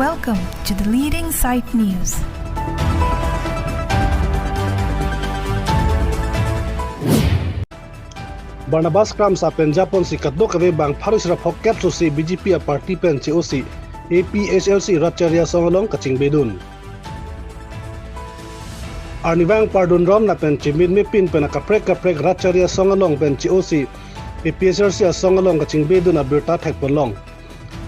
Welcome to the leading site news. Barnabas Kram sa Penjapon si kadok kave bang Parisra Pocket so si BJP a party pen COC APHLC Ratcharia Songalong kaching bedun. Arnivang pardon rom na pen chimin me pin pen kaprek Ratcharia Songalong pen COC APHLC a Songalong kaching bedun a berta thek polong.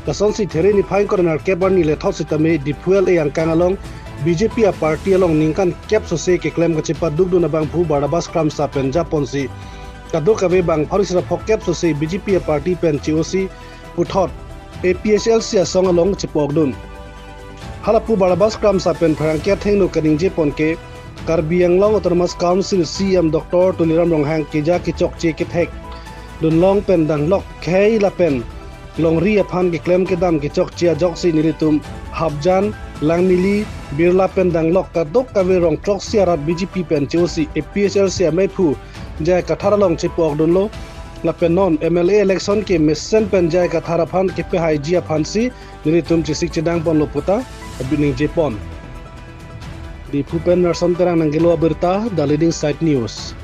Kason si there ni phain corner kebar ni le thau sitame dipuel e ang kangalong BJP a party along ningkan cap so se ke claim kachipa dugdu na bang phu Barnabas Kram sa Penjapon si kadok kave bang Parisra Pocket so si BJP a party pen COC puthot APHLC a songalong chipogdun halapu Barnabas Kram sa pen pharangkya thengno kaningje ponke Karbi Anglong Autonomous Council CM Dr. Tuliram Ronghang kija kichok che kithek dunlong pen danglok khei la pen longri aphan ke claim ke dam kichok chia joksi nilitum habjan langnili birla pen danglok kadok kave rong trok siarat BJP pen COC APHLC a maipu jai kathara long chipok dunlo la pen non MLA election ke messen pen jai kathara phan ke pe hai jia phansi nilitum chisik chidang pon loputa abining jepon di pupen narsom terang nanggelo berita the leading site news.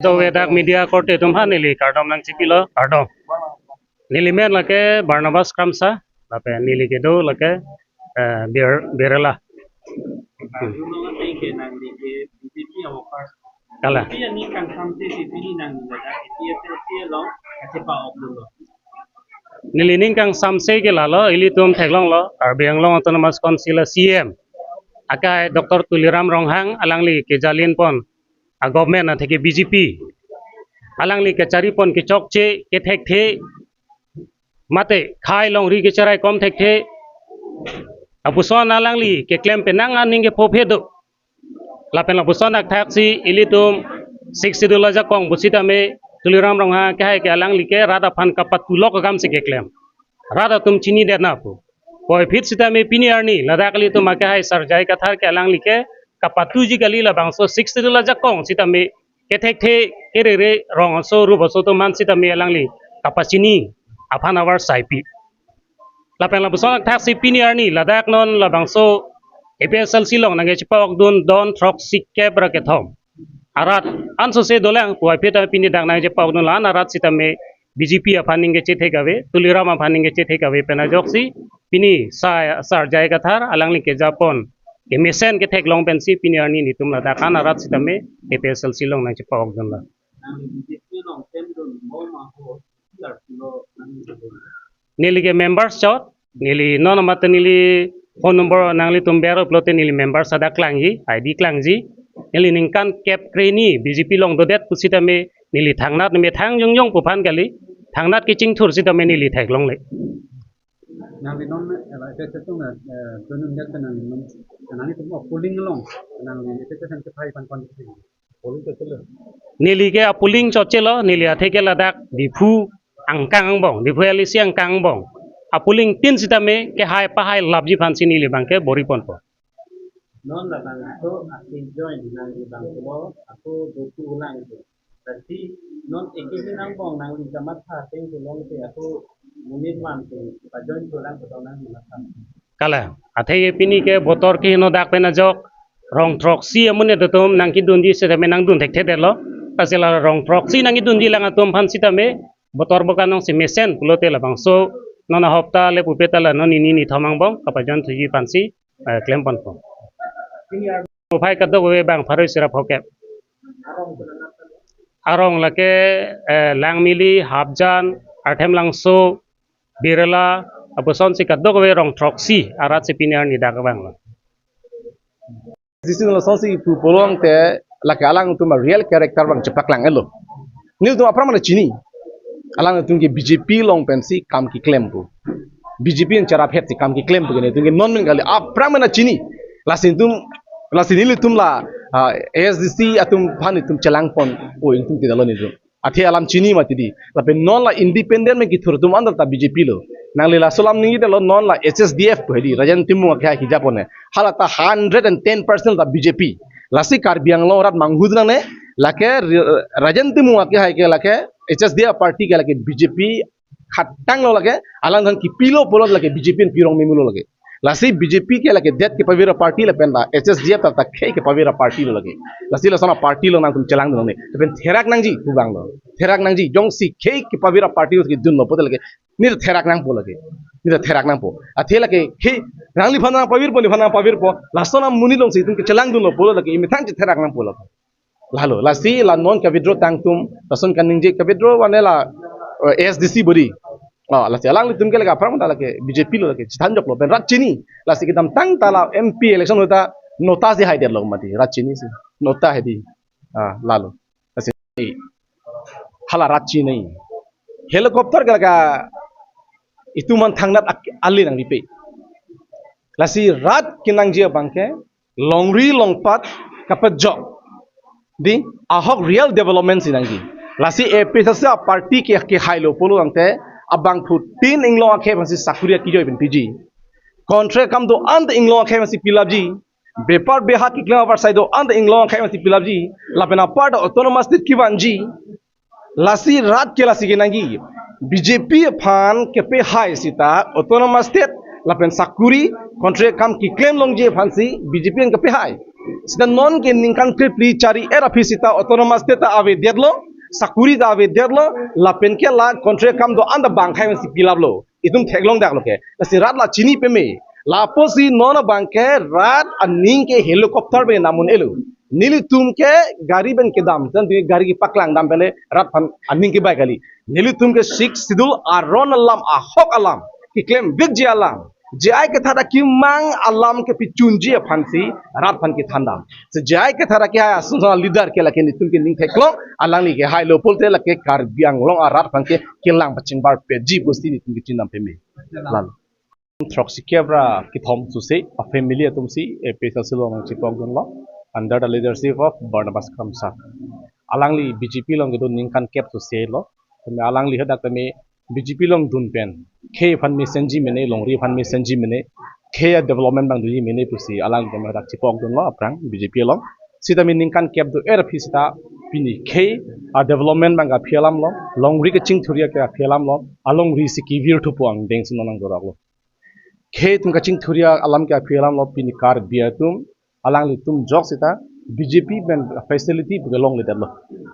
तो वेदाक media कोर्टे तुम्हा नीली कार्डम नंग चिपिलो कार्डम नीली में लके Barnabas क्रमसा लापे नीली के दो लके बेरला कला नीली निंग कंग सामसे के लालो इली तुम थेगलोंग लो Karbi Anglong autonomous council CM akai Dr. Tuliram Ronghang alangli ke jalin pon a government na theke BJP alangli ke chari pon ke chokche ke thek the mate khai longri ke charai kom thek the apuson alangli ke claim penang aning ke phophedo lapen apuson ak thaksi ilitum 60 dola ja kong busita me Tuliram Ronghang ke hai ke alangli ke rada phan kapat tulok gam se ke claim rada tum chini de na pu Boy fit sita me piniarni ladakali to makai sar jai kathar ke alang like kapatu ji gali la bangso 60 dola jakong sita me kethek the kerere rong so rubo so to man sita me alangli kapachini afan hour saipi la pen la busong thak si piniarni ladak non la bangso APSL silong nange chipok dun don throk sikke bra ke thom arat anso se dolang boy fit pini dang nange chipok dun la arat sita me BJP afaning ke chethe gawe Tuliram afaning ke chethe gawe pena joksi pini sar jai kathar alangli ke japon ke mesen ke thek long pensi pini arni nitum la dakan arat sitame APSL silong na chipok donla nili ke members chot nili non mat nili phone number nangli tumbero plote nili members ada klangji ID klangji nili ningkan cap kreni BJP long dodet pusitame nili thangnat me thang jong jong puphan gali thangnat ki chingthur sitame nili thek long le nanti non itu tu na tunun dia tu nanti tu mau pulling long nanti itu tu sampai pai pan kondisi pulling tu tu nili ke apuling chochelo nili athe ke ladak difu angkang bong difu elisi angkang bong apuling tin sitame ke hai pa hai labji phansi nili bangke bori pon po non la bang tu aku join nanti bang tu aku doku ulang itu tapi non ekip nang bong nang di jamat ha teng tu long tu aku munit man tu join tu lang tu nang kala athe ye pini ke botor ki no dak pena jok rong proxy amune to tom nang ki dun di se me nang dun thek the lo kasela rong proxy nang ki dun di langa tom phan sita me botor bokanong se mesen pulote la bang so nona hopta le pupeta la noni ni thamang bong kapajan thuji pansi claim pon po phai ka do we bang pharoi sira phoke arong lake langmili habjan arthem langso birala abuson si ka do we rong proxy arat se pinar ni dak bang This is also si pupulong te la kalang tu ma real character bang cepak lang elo. Nil tu apa mana cini? Alang tu ke BJP long pensi kam ki claim tu. BJP yang cara phet si kam ki claim tu ke tu ke non men kali apa mana cini? Lasin nil tum la ASDC atum pan tum celang pon o tum ti dalon itu. Ati alam cini mati di. Tapi non la independent me ki thur tum andal ta BJP lo. Nang lila sulam ningi de lo non la HSDF ko hedi rajan timu akha ki japone halata 110% da BJP lasi karbiang lo rat manghud nang ne lake rajan timu akha ke lake HSDF party ke lake BJP khatang lo lake alang kan ki pilo polo lake BJP pirong memulo lake lasi BJP ke lake det ke pavira party le penda HSDF ta khei ke pavira party lo lake lasi la sana party lo nang tum chelang do ne pen therak nang ji kubang lo therak nang ji jong si khei ke pavira party ki dun lo podel lake ni therak nang po lage ni therak nang po athela ke khi rangli phana pavir po lasona muni long situm ke chelang dun lo po lage imi thang therak nang po lage lalo lasi la non ka withdraw tang tum tason kan ning je ka withdraw wanela ASDC body lasi alang li tum ke laga pram lage BJP lo lage chanjok lo ben rat chini lasi kitam tang tala MP election hota nota se haider lo mati rat chini se nota hedi lalo lasi hala rat chini helicopter ka itu man thangnat ali nang ripe lasi rat kinang jia bangke longri longpat kapat job di ahok real development sinangji lasi epesa party ke hailo polo angte abang putin inglo akhe bansi sakuria ki joy ben pg contract kam do and inglo akhe bansi pilabji bepar beha ki kla over side do and inglo akhe bansi pilabji lapena part autonomous state ki banji lasi rat ke lasi kinangi BJP fan kepe high sita autonomous state lapen sakuri contract kam ki claim long je fansi BJP yang kepe high sita non ke ningkan pri cari era sita autonomous state ta ave dedlo sakuri da ave dedlo lapen ke la contract kam do anda bang khai si pilablo itum theglong dak loke lasi rat la chini pe me la posi non bang ke rat aning ke helicopter be namun elu nili tum ke gari ben ke dam tan tu gari ki paklang dam pele rat fan aning ke bai kali nili tum ke sik sidul aron alam ahok alam ki claim big ji alam jai ke thada ki mang alam ke pichunji phansi rat phan ki thanda se jai ke thada ki ha sunsa leader ke lake ni tum ke ning theklong alang ni ke hai lo polte lake kar biang long rat phan ke kilang paching bar pe ji bosti ni tum ki chinam pe me lal troxy kebra ki thom su se a family tum si e pesa silong chipong gon lo under the leadership of Barnabas Kamsa. Alangli BJP long itu ningkan cap to say lo. Kami alangli hadak kami BJP long dun pen. K fan me senji mene long ri fan me senji mene. K development bang dui mene pusi alang kami hadak cipok dun lo aprang BJP long. Sita mi ningkan cap to air pista pini K a development bang apialam lo. Long ri ke ching thuria ke apialam lo. Along ri si kivir tu puang deng sunonang dorak lo. K tum ka ching thuria alam ke apialam lo pini kar biatum. Alang li tum jok sita BJP ben facility belong le dalo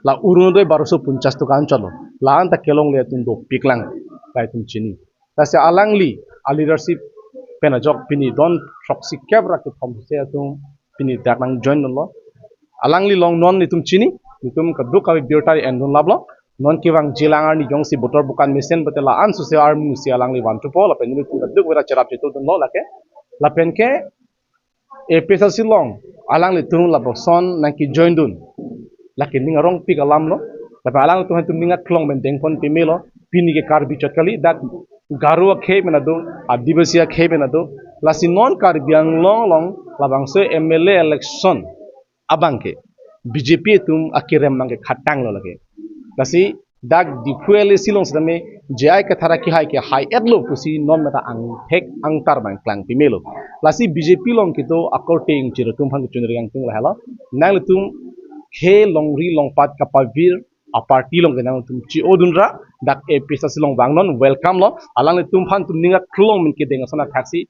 la urunodoi 1250 to kan chalo la anta kelong le tum do piklang kai tum chini ta se alang li a leadership pen jok pini don proxy kebra ke thom se tum pini dakang join lo alang li long non ni tum chini tum ka du ka biotari endon lablo non kiwang jilangar ni jong si botor bukan mesen betela an su se armu si alang li wan to pol pen ni tum ka du wera charap to lo la ke la pen ke e pesa silong alang le tung la boson nang ki join dun la ke ning rong pi alam lo la alang tu tum ninga klong ben deng pon pimelo pini ke kar bi chakali dat garuwa khe mena do adivasiya khe mena do la si non kar biang long long la bangse MLA election abangke BJP tum akirem mang ke khatang lo lage la si dak difuele silong sedame jai ke thara ki hai ke hai edlo pusi non meta ang thek ang tar bang klang pimelo lasi BJP long kito akorting chiro tum phang chunri yang tung la hala nang tum khe longri longpat kapavir a party long nang tum chi odunra dak e pesa silong bang non welcome lo alang tum phan tum ninga klong min ke denga sana taxi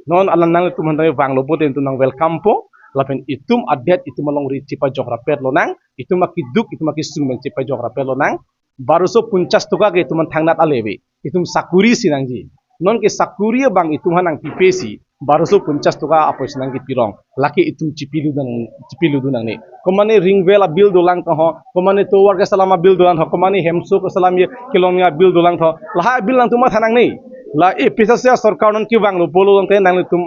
non alang nang tum han bang lo boten tum nang welcome po lapen itum adet itum along ri cipa jokra pet lonang itum akiduk itum akisung men cipa jokra pet lonang 1250 tuka ke itum thangnat alebe itum sakuri sinangji non ke sakuri bang itum hanang pipesi 1250 tuka apo sinangji pirong laki itum cipilu dunang ne komane ringwela bil dolang to ho komane towar ke salama bil dolang ho komane hemso ke salami kilomia bil dolang to laha bil lang tuma thanang nei la e pisa se sarkar non ki bang lo bolo long te nang tum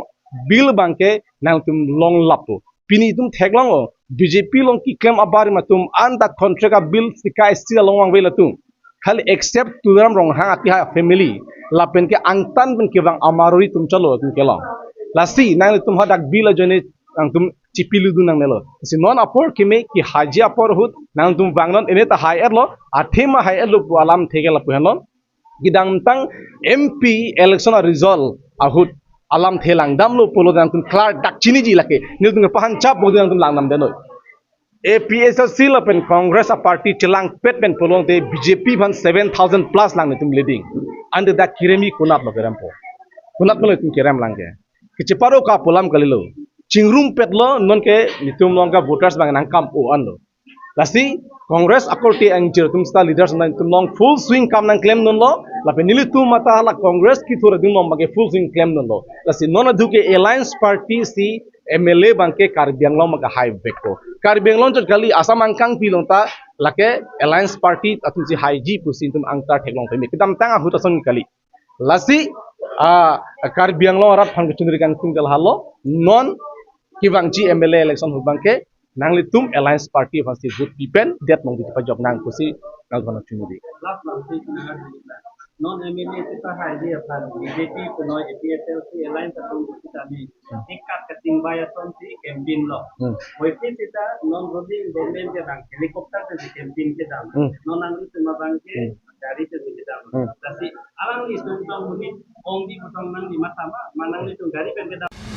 bil bangke nang tum long lapo pini tum theglang o BJP long ki claim abari ma tum an that contract bill sikai sila long wang vela tum khali except turam rong hang ati ha family lapen ke angtan ben ke bang amarori tum chalo tum kelong lasi nang tum hadak bill jone nang tum cipilu du nang nelo si non apor kime ki haji apor hut nang tum bangnon ene ta high erlo athema high erlo alam thegela puhelon gidang tang MP election result ahut alam thelang damlo polo dan tum klar dak chini ji lake nil tum pahan chap bodu dan tum lang nam denoi APSC lapen Congress a party chilang pet pen polong te BJP van 7,000 plus lang tum leading under that kiremi kunap lo kerampo kunap lo tum kiram lang ke kicheparo ka polam kalilo chingrum pet lo non ke nitum long ka voters bang nang kam o anlo lasi Congress akorti ang tum sta leaders nang tum long full swing kam nang claim non lo lapen nili tum mata la Congress ki thura dum long bage full swing claim non lo lasi non aduke alliance party si MLA bangke Karbiang long maga high vecto Karbiang long jot kali asam angkang pilong ta lake alliance party atum si high ji pusin tum angta theklong pemi kitam tanga hutason kali lasi Karbiang long rat phang chundri kan tum dal halo non kibang ji MLA election hubangke nangli tum alliance party pasti good pipen det mong dito pa job nang kusi nang kono chundri last month non MLA kita haji apa BJP puno APSLC alliance atau kita ni ikat ketimbaya sonti campaign lo wajib kita non voting government ke bang helikopter ke campaign ke dam non angli cuma bangke dari ke dam tapi alang itu tong muni ong di potong nang di mata manang itu dari ke dam